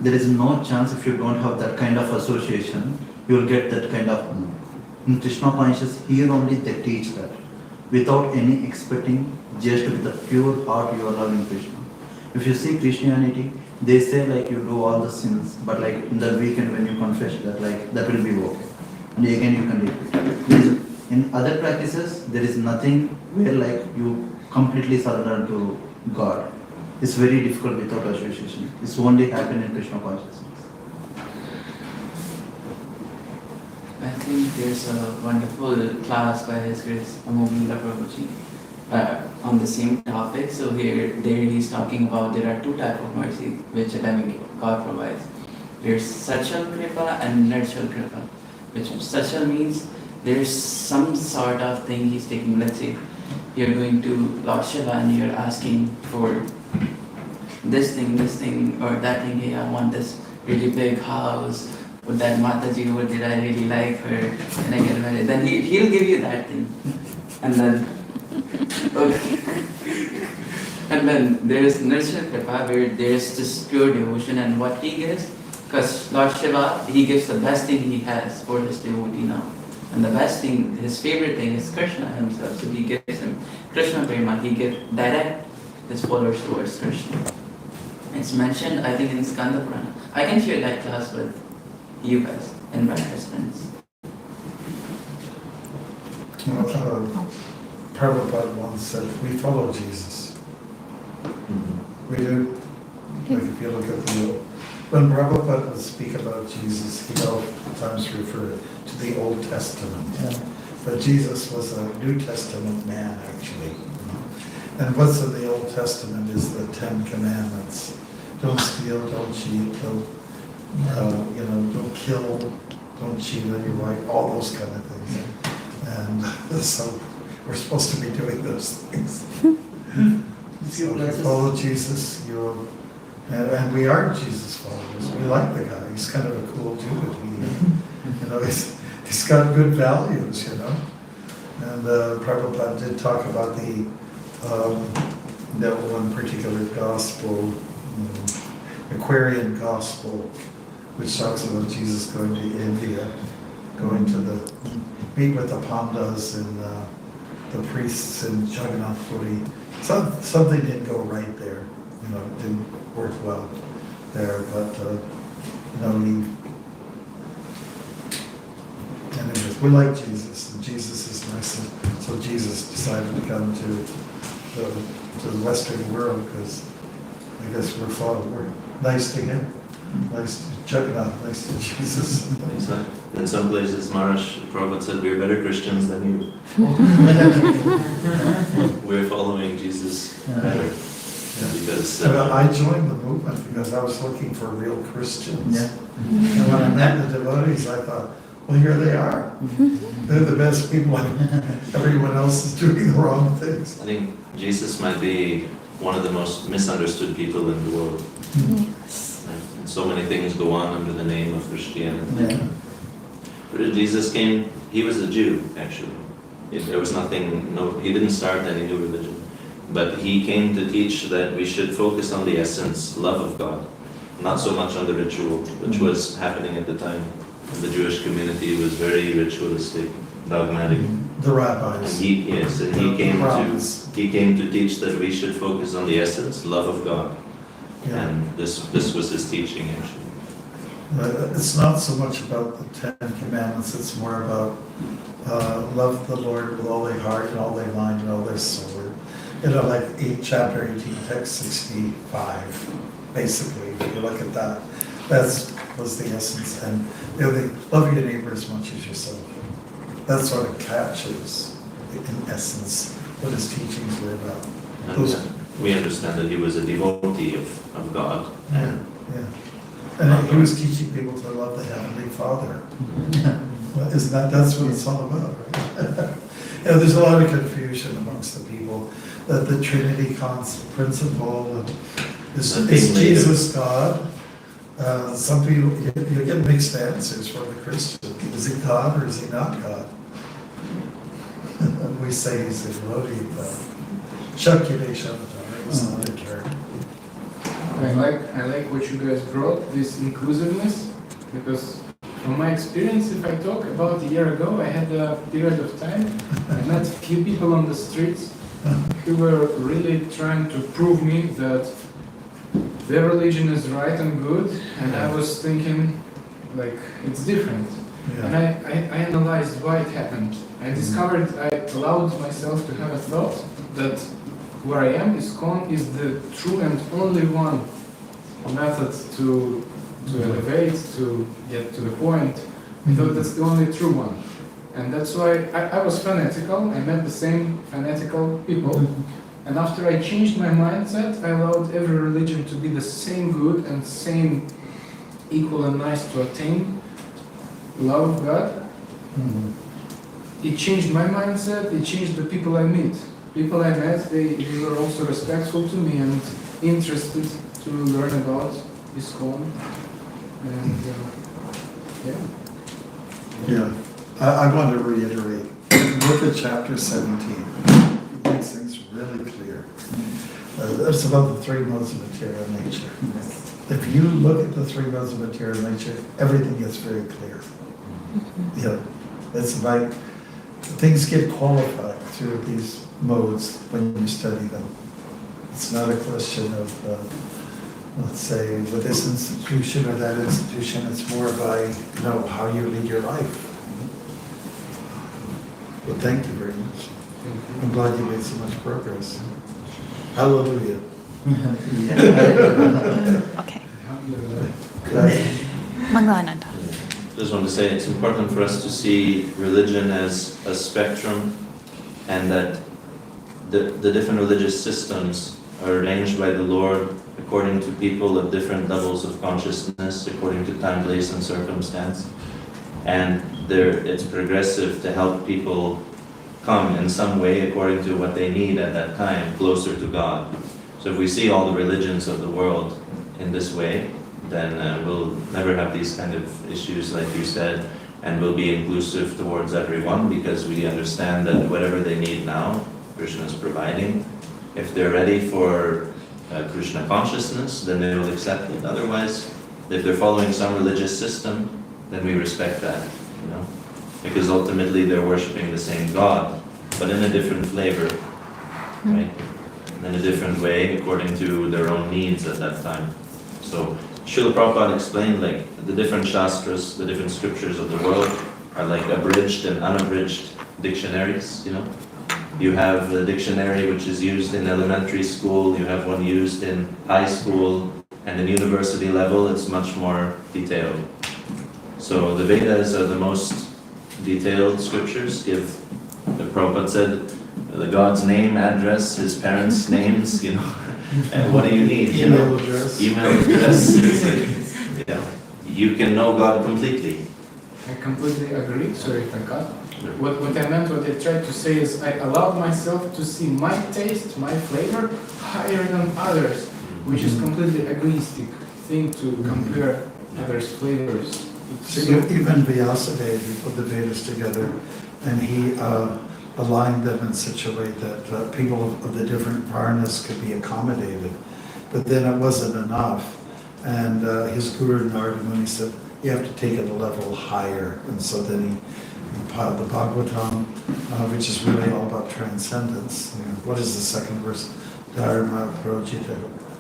Speaker 10: there is no chance if you don't have that kind of association, you will get that kind of. In Krishna consciousness, here only they teach that. Without any expecting, just with the pure heart you are loving Krishna. If you see Christianity, they say like you do all the sins, but like in the weekend when you confess that, like that will be okay. And again you can repeat. In other practices, there is nothing where like you completely surrender to God. It's very difficult without association. It's only happen in Krishna consciousness.
Speaker 9: I think there's a wonderful class by His Grace Amoghila Prabhuji on the same topic. So here, there he's talking about there are two types of mercy which God provides. There's Sachal Kripa and Nirchal Kripa. Which Sachal means there's some sort of thing he's taking. Let's say you're going to Lord Shiva and you're asking for this thing, or that thing. Hey, I want this really big house. With that Mataji over there, I really like her, and I get married. Then he'll give you that thing. And then, okay. And then there's Nirchal Kripa, where there's just pure devotion, and what he gives, because Lord Shiva, he gives the best thing he has for his devotee now. And the best thing, his favorite thing is Krishna himself, so he gives him Krishna Prema, he gives direct his followers towards Krishna. It's mentioned, I think, in Skanda Purana. I can share that class with you guys and my husbands.
Speaker 7: Prabhupada once said, we follow Jesus. We do. Like if you look at when Prabhupada would speak about Jesus, he oftentimes referred to the Old Testament.
Speaker 10: Yeah.
Speaker 7: But Jesus was a New Testament man, actually. And what's in the Old Testament is the 10 Commandments. Don't steal, don't cheat, don't kill, don't cheat on your wife, all those kind of things. And so we're supposed to be doing those things. So if you follow Jesus, and we are Jesus followers. We like the guy. He's kind of a cool dude. He's got good values, And Prabhupada did talk about that one particular gospel, Aquarian gospel, which talks about Jesus going to India, going to meet with the pandas and the priests in Jagannath Puri. Something didn't go right there, it didn't work well there, but anyways, we like Jesus, and Jesus is nice, and so Jesus decided to come to the Western world because I guess we're nice to him, nice to Jagannath, nice to Jesus.
Speaker 2: Exactly. In some places, Maharaj Prabhupada said, we're better Christians than you. We're following Jesus better. Because
Speaker 7: I joined the movement because I was looking for real Christians.
Speaker 10: Yeah.
Speaker 7: And when I met the devotees, I thought, well, here they are. They're the best people. Everyone else is doing the wrong things.
Speaker 2: I think Jesus might be one of the most misunderstood people in the world. And so many things go on under the name of Christianity.
Speaker 10: Yeah.
Speaker 2: But Jesus came, he was a Jew, actually. There was nothing, he didn't start any new religion. But he came to teach that we should focus on the essence, love of God, not so much on the ritual, which was happening at the time. The Jewish community was very ritualistic, dogmatic.
Speaker 7: The rabbis.
Speaker 2: And he came to teach that we should focus on the essence, love of God.
Speaker 7: Yeah.
Speaker 2: And this was his teaching, actually.
Speaker 7: It's not so much about the Ten Commandments, it's more about love the Lord with all their heart and all their mind and all their soul. Like chapter 18, text 65, basically, if you look at that, that was the essence. And love your neighbor as much as yourself. That's what it captures, in essence, what his teachings were about.
Speaker 2: And we understand that he was a devotee of God.
Speaker 7: Yeah. And he was teaching people to love the Heavenly Father. Well, that's what it's all about, right? There's a lot of confusion amongst the people that the Trinity principle is Jesus God. Some people, you get mixed answers from the Christian. Is he God or is he not God? We say he's a devotee, but Shakya Shavatar is not a term.
Speaker 8: I like what you guys brought, this inclusiveness, because from my experience, if I talk about a year ago, I had a period of time, I met a few people on the streets who were really trying to prove me that their religion is right and good, and I was thinking, like, it's different. And I analyzed why it happened. I discovered, I allowed myself to have a thought that where I am, ISKCON is the true and only one method to elevate, to get to the point. I thought that's the only true one. And that's why I was fanatical. I met the same fanatical people. And after I changed my mindset, I allowed every religion to be the same good and same equal and nice to attain love of God. It changed my mindset, it changed the people I meet. People I met, they were also respectful to me and interested to learn about ISKCON. And
Speaker 7: I want to reiterate, look at chapter 17. It makes things really clear. It's about the three modes of material nature. If you look at the three modes of material nature, everything gets very clear. It's like things get qualified through these modes when you study them. It's not a question of, let's say, with this institution or that institution. It's more by how you lead your life. Well, thank you very much. I'm glad you made so much progress. Hallelujah.
Speaker 1: Okay.
Speaker 7: Okay.
Speaker 1: Mangalananda.
Speaker 2: Just want to say it's important for us to see religion as a spectrum, and that the different religious systems are arranged by the Lord according to people at different levels of consciousness, according to time, place, and circumstance. And it's progressive to help people come in some way according to what they need at that time, closer to God. So if we see all the religions of the world in this way, then we'll never have these kind of issues like you said, and we'll be inclusive towards everyone because we understand that whatever they need now, Krishna is providing. If they're ready for Krishna consciousness, then they will accept it. Otherwise, if they're following some religious system, then we respect that, because ultimately they're worshipping the same God, but in a different flavor, right? In a different way, according to their own needs at that time. So Srila Prabhupada explained the different shastras, the different scriptures of the world are like abridged and unabridged dictionaries, You have the dictionary which is used in elementary school, you have one used in high school, And in university level, it's much more detailed. So the Vedas are the most detailed scriptures. The Prabhupada said, the God's name, address, his parents' names, you know, and what do you need? You know,
Speaker 7: Email address.
Speaker 2: Email address. It's like, yeah, you can know God completely.
Speaker 11: I completely agree. Sorry if I cut. What I meant, what I tried to say is I allowed myself to see my taste, my flavor higher than others, which is completely egoistic thing to compare others' flavors.
Speaker 7: So even Vyasadeva, he put the Vedas together and he aligned them in such a way that people of the different varnas could be accommodated. But then it wasn't enough. And his guru Narada Muni said, you have to take it a level higher. And so then he piled the Bhagavatam, which is really all about transcendence. You know, what is the second verse? Dharma projita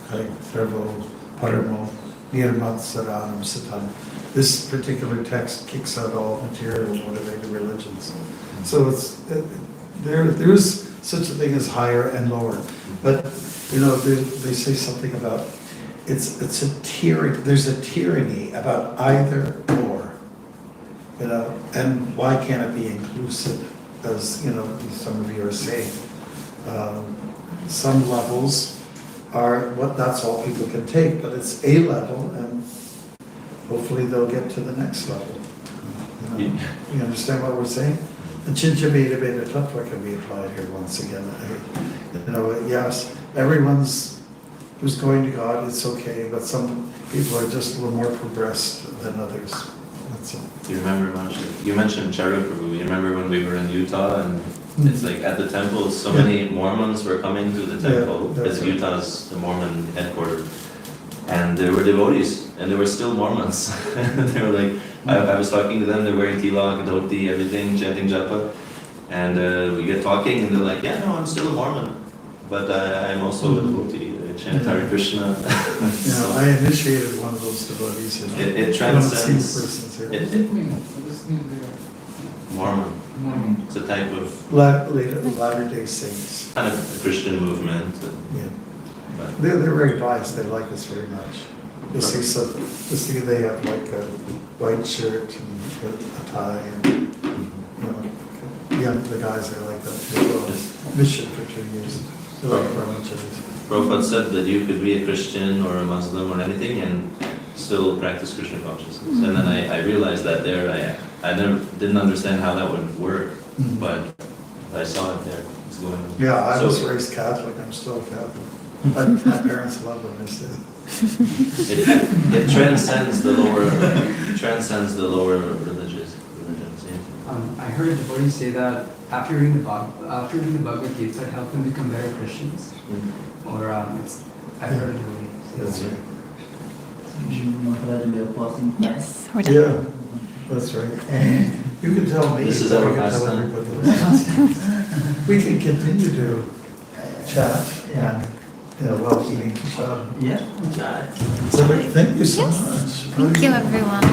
Speaker 7: kai sarvo paramo nirmat saranam satam. This particular text kicks out all material motivated religions. So it's there's such a thing as higher and lower. But you know, they say something about it's a tyranny. There's a tyranny about either or. You know, and why can't it be inclusive? As you know, some of you are saying, some levels are that's all people can take, but it's a level, and hopefully they'll get to the next level. You know, you understand what we're saying? The Chincha Veda Veda Tattva can be applied here once again. You know, yes, everyone's who's going to God, it's okay, but some people are just a little more progressed than others. That's all.
Speaker 2: You remember, you mentioned Charu Prabhu. You remember when we were in Utah and it's like at the temple, so many Mormons were coming to the temple because
Speaker 7: right.
Speaker 2: Utah's the Mormon headquarters. And there were devotees, and there were still Mormons. They were like, I was talking to them, they're wearing tilak, dhoti, everything, chanting japa. And we get talking, and they're like, yeah, no, I'm still a Mormon. But I'm also a devotee. I chant Hare Krishna.
Speaker 7: You know, I initiated one of those devotees. You know.
Speaker 2: It transcends.
Speaker 7: What
Speaker 11: What does it mean? What does it mean
Speaker 2: Mormon.
Speaker 11: Mormon.
Speaker 2: It's a type of
Speaker 7: Latter-day Saints.
Speaker 2: kind of a Christian movement.
Speaker 7: Yeah.
Speaker 2: But
Speaker 7: They're very biased. They like us very much. You see, they have like a white shirt and a tie, and you know, the guys are like that. As well as mission for 2 years. They're like brahmacharis.
Speaker 2: Prabhupada said that you could be a Christian or a Muslim or anything and still practice Krishna consciousness. And then I realized that there, I never didn't understand how that would work, but I saw it there. It's going on.
Speaker 7: Yeah, I
Speaker 2: So
Speaker 7: was raised Catholic. I'm still Catholic. My parents love them. They said.
Speaker 2: it transcends the lower religions. Yeah.
Speaker 6: I heard devotees say that after reading the Bhagavad Gita, it helped them become better Christians. Or I've heard a devotee say
Speaker 7: That's
Speaker 6: that.
Speaker 10: Maharaj, we are passing.
Speaker 1: Yes, we're done.
Speaker 7: Yeah, that's right. You can tell me.
Speaker 2: This is
Speaker 7: but
Speaker 2: our
Speaker 7: I can
Speaker 2: past
Speaker 7: tell
Speaker 2: time.
Speaker 7: everybody. We can continue to chat and, you know, while eating prasad.
Speaker 10: Yeah.
Speaker 7: So thank you so
Speaker 1: Yes.
Speaker 7: much.
Speaker 1: Thank you, everyone.